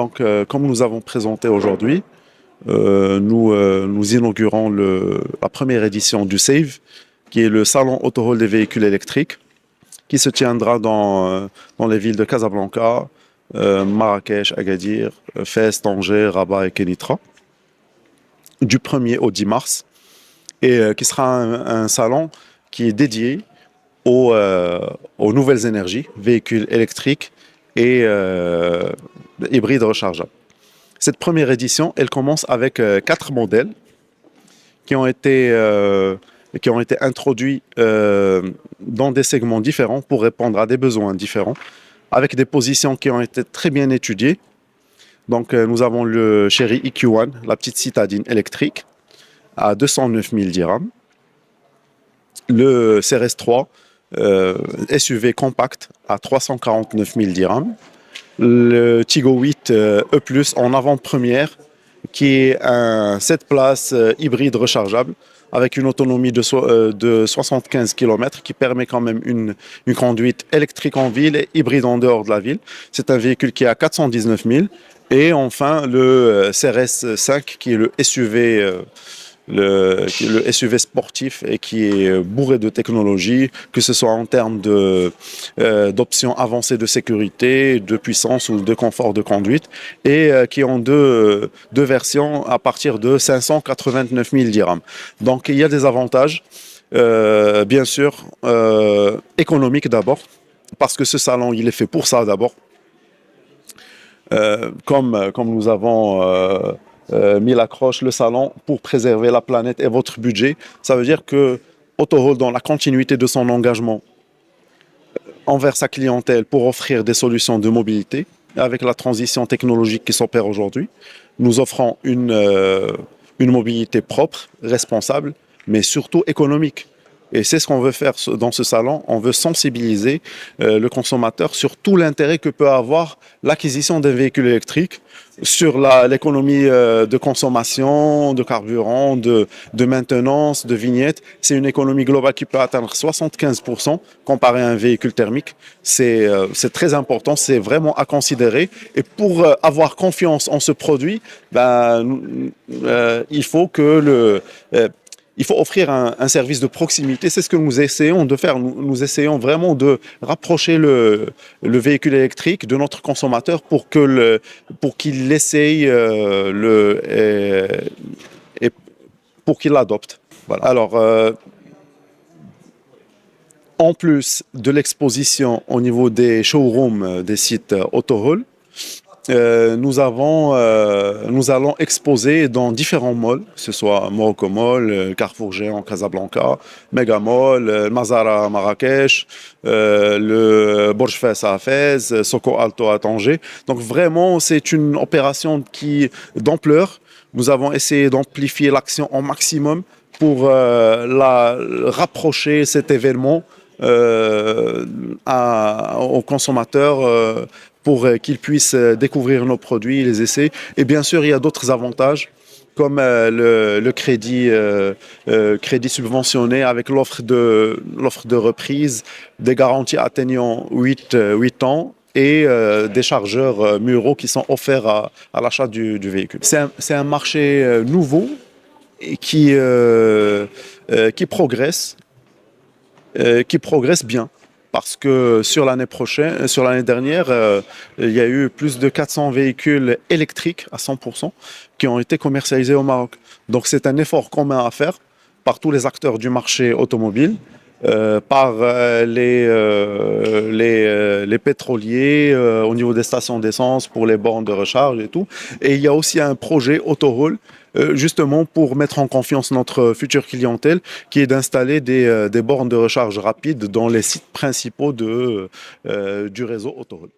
Comme nous avons présenté aujourd'hui, nous inaugurons la première édition du SAVE, qui est le salon Autohall des véhicules électriques, qui se tiendra dans les villes de Casablanca, Marrakech, Agadir, Fès, Tanger, Rabat et Kenitra, du 1er au 10 mars, et qui sera un salon qui est dédié aux nouvelles énergies, véhicules électriques et hybrides rechargeables. Cette première édition, elle commence avec 4 modèles qui ont été introduits dans des segments différents pour répondre à des besoins différents, avec des positions qui ont été très bien étudiées. Donc, nous avons le Chery EQ1, la petite citadine électrique, à 209 000 dirhams. Le CRS3, SUV compact, à 349 000 dirhams. Le Tigo 8 E+, en avant-première, qui est un 7 places hybride rechargeable, avec une autonomie de 75 km, qui permet quand même une conduite électrique en ville et hybride en dehors de la ville. C'est un véhicule qui est à 419 000. Et enfin, le CRS 5, qui est le SUV, le SUV sportif et qui est bourré de technologie, que ce soit en termes d'options avancées de sécurité, de puissance ou de confort de conduite, et qui ont deux versions à partir de 589 000 dirhams. Donc il y a des avantages, bien sûr, économiques d'abord, parce que ce salon, il est fait pour ça d'abord. Comme nous avons mis l'accroche, le salon, pour préserver la planète et votre budget, ça veut dire que Autohall, dans la continuité de son engagement envers sa clientèle pour offrir des solutions de mobilité, avec la transition technologique qui s'opère aujourd'hui, nous offrons une mobilité propre, responsable, mais surtout économique. Et c'est ce qu'on veut faire dans ce salon. On veut sensibiliser le consommateur sur tout l'intérêt que peut avoir l'acquisition d'un véhicule électrique, sur l'économie de consommation, de carburant, de maintenance, de vignettes. C'est une économie globale qui peut atteindre 75% comparé à un véhicule thermique. C'est très important, c'est vraiment à considérer. Et pour avoir confiance en ce produit, il faut il faut offrir un service de proximité. C'est ce que nous essayons de faire. Nous essayons vraiment de rapprocher le véhicule électrique de notre consommateur pour qu'il l'essaye et pour qu'il l'adopte. Voilà. Alors, en plus de l'exposition au niveau des showrooms des sites Autohall, nous allons exposer dans différents malls, que ce soit Morocco Mall, Carrefour Géant Casablanca, Mega Mall, Mazara à Marrakech, le Burj Fes à Fès, Soko Alto à Tanger. Donc vraiment, c'est une opération d'ampleur. Nous avons essayé d'amplifier l'action au maximum pour rapprocher cet événement aux consommateurs, pour qu'ils puissent découvrir nos produits, les essais. Et bien sûr, il y a d'autres avantages, comme le crédit subventionné avec l'offre de reprise, des garanties atteignant 8 ans, et des chargeurs muraux qui sont offerts à l'achat du véhicule. C'est un marché nouveau et qui progresse bien. Parce que sur l'année dernière, il y a eu plus de 400 véhicules électriques à 100% qui ont été commercialisés au Maroc. Donc c'est un effort commun à faire par tous les acteurs du marché automobile, par les pétroliers, au niveau des stations d'essence, pour les bornes de recharge et tout. Et il y a aussi un projet Autohall, justement pour mettre en confiance notre future clientèle, qui est d'installer des bornes de recharge rapide dans les sites principaux du réseau Autohall.